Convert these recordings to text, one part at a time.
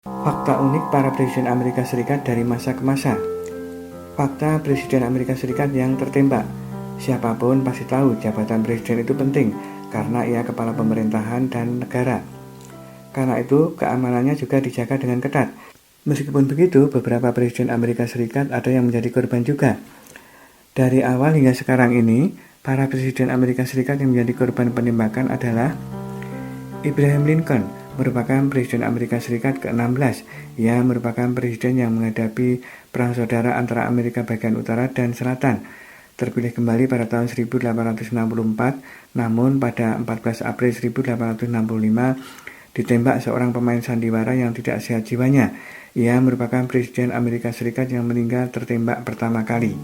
Fakta unik para presiden Amerika Serikat dari masa ke masa. Fakta presiden Amerika Serikat yang tertembak. Siapapun pasti tahu jabatan presiden itu penting karena ia kepala pemerintahan dan negara. Karena itu keamanannya juga dijaga dengan ketat. Meskipun begitu, beberapa presiden Amerika Serikat ada yang menjadi korban juga. Dari awal hingga sekarang ini, para presiden Amerika Serikat yang menjadi korban penembakan adalah Abraham Lincoln, merupakan presiden Amerika Serikat ke-16. Ia merupakan presiden yang menghadapi perang saudara antara Amerika bagian utara dan selatan. Terpilih kembali pada tahun 1864, namun pada 14 April 1865 ditembak seorang pemain sandiwara yang tidak sehat jiwanya. Ia merupakan presiden Amerika Serikat yang meninggal tertembak pertama kali.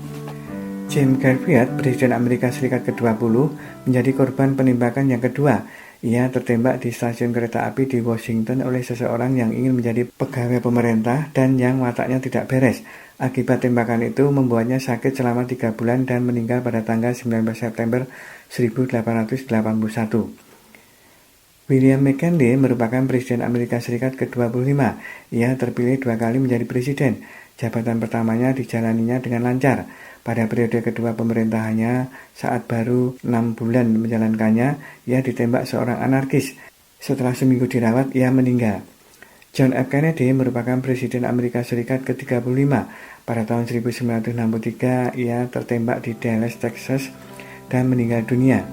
James Garfield, presiden Amerika Serikat ke-20, menjadi korban penembakan yang kedua. Ia tertembak di stasiun kereta api di Washington oleh seseorang yang ingin menjadi pegawai pemerintah dan yang wataknya tidak beres. Akibat tembakan itu membuatnya sakit selama 3 bulan dan meninggal pada tanggal 19 September 1881. William McKinley merupakan presiden Amerika Serikat ke-25. Ia terpilih 2 kali menjadi presiden. Jabatan pertamanya dijalaninya dengan lancar. Pada periode kedua pemerintahannya, saat baru 6 bulan menjalankannya, ia ditembak seorang anarkis. Setelah seminggu dirawat, ia meninggal. John F. Kennedy merupakan presiden Amerika Serikat ke-35. Pada tahun 1963, ia tertembak di Dallas, Texas, dan meninggal dunia.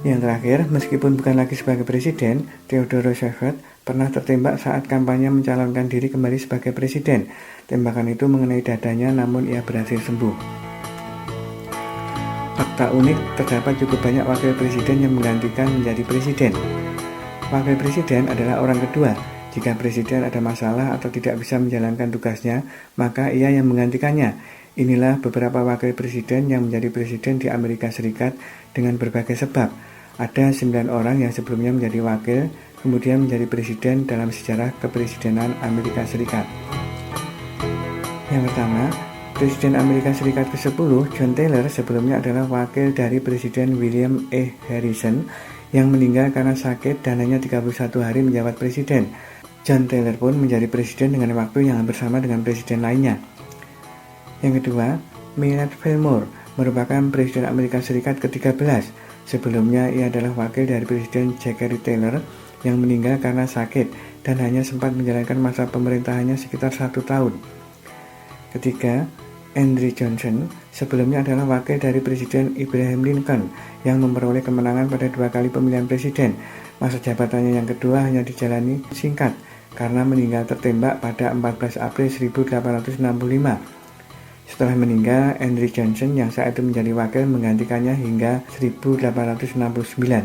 Yang terakhir, meskipun bukan lagi sebagai presiden, Theodore Roosevelt pernah tertembak saat kampanye mencalonkan diri kembali sebagai presiden. Tembakan itu mengenai dadanya, namun ia berhasil sembuh. Fakta unik, terdapat cukup banyak wakil presiden yang menggantikan menjadi presiden. Wakil presiden adalah orang kedua. Jika presiden ada masalah atau tidak bisa menjalankan tugasnya, maka ia yang menggantikannya. Inilah beberapa wakil presiden yang menjadi presiden di Amerika Serikat dengan berbagai sebab. Ada 9 orang yang sebelumnya menjadi wakil, kemudian menjadi presiden dalam sejarah kepresidenan Amerika Serikat. Yang pertama, Presiden Amerika Serikat ke-10, John Taylor, sebelumnya adalah wakil dari Presiden William E. Harrison yang meninggal karena sakit dan hanya 31 hari menjabat presiden. John Taylor pun menjadi presiden dengan waktu yang hampir sama dengan presiden lainnya. Yang kedua, Millard Fillmore merupakan Presiden Amerika Serikat ke-13. Sebelumnya ia adalah wakil dari Presiden Zachary Taylor yang meninggal karena sakit dan hanya sempat menjalankan masa pemerintahannya sekitar 1 tahun. Ketiga, Andrew Johnson sebelumnya adalah wakil dari Presiden Abraham Lincoln yang memperoleh kemenangan pada 2 kali pemilihan presiden. Masa jabatannya yang kedua hanya dijalani singkat karena meninggal tertembak pada 14 April 1865. Setelah meninggal, Andrew Johnson yang saat itu menjadi wakil menggantikannya hingga 1869.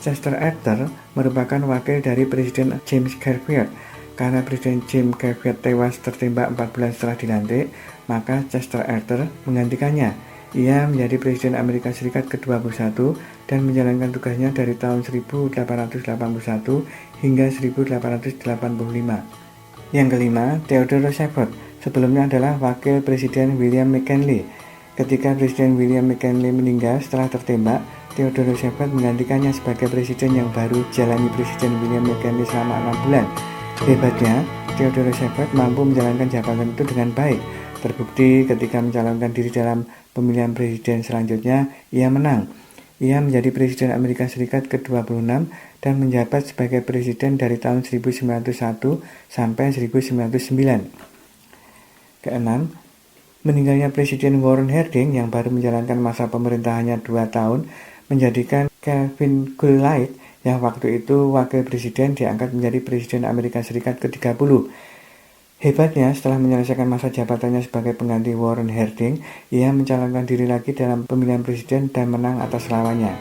Chester Arthur merupakan wakil dari Presiden James Garfield. Karena Presiden James Garfield tewas tertembak 4 bulan setelah dilantik, maka Chester Arthur menggantikannya. Ia menjadi Presiden Amerika Serikat ke-21 dan menjalankan tugasnya dari tahun 1881 hingga 1885. Yang kelima, Theodore Roosevelt sebelumnya adalah wakil Presiden William McKinley. Ketika Presiden William McKinley meninggal setelah tertembak, Theodore Roosevelt menggantikannya sebagai presiden yang baru jalani Presiden William McKinley selama 6 bulan. Hebatnya, Theodore Roosevelt mampu menjalankan jabatan itu dengan baik. Terbukti ketika mencalonkan diri dalam pemilihan presiden selanjutnya, ia menang. Ia menjadi Presiden Amerika Serikat ke-26 dan menjabat sebagai presiden dari tahun 1901 sampai 1909. Keenam, meninggalnya Presiden Warren Harding yang baru menjalankan masa pemerintahannya 2 tahun menjadikan Calvin Coolidge yang waktu itu wakil presiden diangkat menjadi Presiden Amerika Serikat ke-30. Hebatnya, setelah menyelesaikan masa jabatannya sebagai pengganti Warren Harding, ia mencalonkan diri lagi dalam pemilihan presiden dan menang atas lawannya.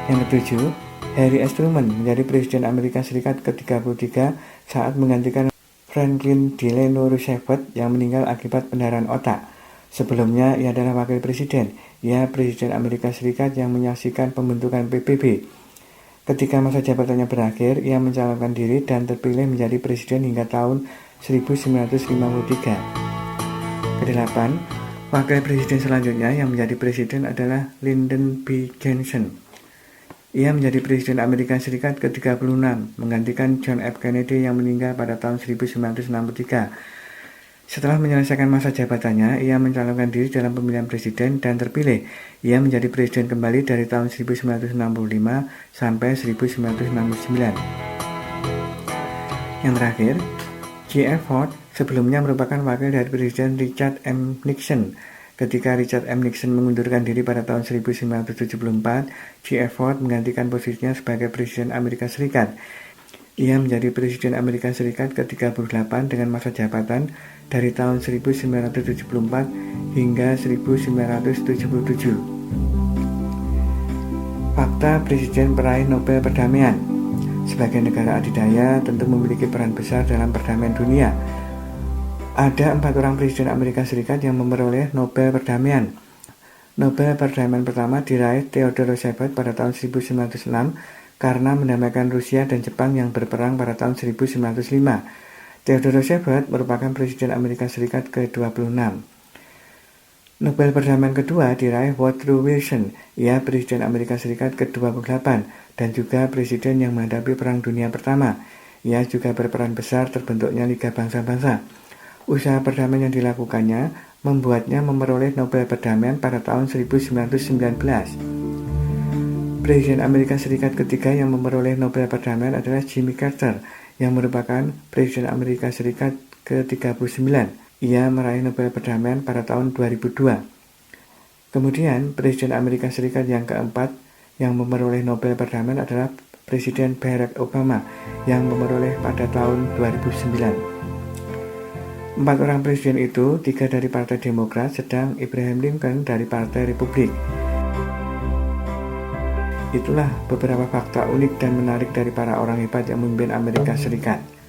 Yang ketujuh, Harry S. Truman menjadi Presiden Amerika Serikat ke-33 saat menggantikan Franklin Delano Roosevelt yang meninggal akibat pendarahan otak. Sebelumnya, ia adalah wakil presiden. Ia Presiden Amerika Serikat yang menyaksikan pembentukan PBB. Ketika masa jabatannya berakhir, ia mencalonkan diri dan terpilih menjadi presiden hingga tahun 1953. Kedelapan, wakil presiden selanjutnya yang menjadi presiden adalah Lyndon B. Johnson. Ia menjadi Presiden Amerika Serikat ke-36, menggantikan John F. Kennedy yang meninggal pada tahun 1963. Setelah menyelesaikan masa jabatannya, ia mencalonkan diri dalam pemilihan presiden dan terpilih. Ia menjadi presiden kembali dari tahun 1965 sampai 1969. Yang terakhir, J.F. Ford sebelumnya merupakan wakil dari Presiden Richard M. Nixon. Ketika Richard M. Nixon mengundurkan diri pada tahun 1974, J.F. Ford menggantikan posisinya sebagai Presiden Amerika Serikat. Ia menjadi Presiden Amerika Serikat ke-38 dengan masa jabatan dari tahun 1974 hingga 1977. Fakta Presiden peraih Nobel Perdamaian. Sebagai negara adidaya tentu memiliki peran besar dalam perdamaian dunia. Ada 4 orang Presiden Amerika Serikat yang memperoleh Nobel Perdamaian. Nobel Perdamaian pertama diraih Theodore Roosevelt pada tahun 1906 karena mendamaikan Rusia dan Jepang yang berperang pada tahun 1905. Theodore Roosevelt merupakan Presiden Amerika Serikat ke-26. Nobel Perdamaian kedua diraih Woodrow Wilson. Ia Presiden Amerika Serikat ke-28 dan juga Presiden yang menghadapi Perang Dunia Pertama. Ia juga berperan besar terbentuknya Liga Bangsa-Bangsa. Usaha perdamaian yang dilakukannya membuatnya memperoleh Nobel Perdamaian pada tahun 1919. Presiden Amerika Serikat ketiga yang memperoleh Nobel Perdamaian adalah Jimmy Carter, yang merupakan Presiden Amerika Serikat ke-39. Ia meraih Nobel Perdamaian pada tahun 2002. Kemudian, Presiden Amerika Serikat yang keempat yang memperoleh Nobel Perdamaian adalah Presiden Barack Obama, yang memperoleh pada tahun 2009. 4 orang presiden itu, 3 dari Partai Demokrat, sedang Abraham Lincoln dari Partai Republik. Itulah beberapa fakta unik dan menarik dari para orang hebat yang memimpin Amerika Serikat.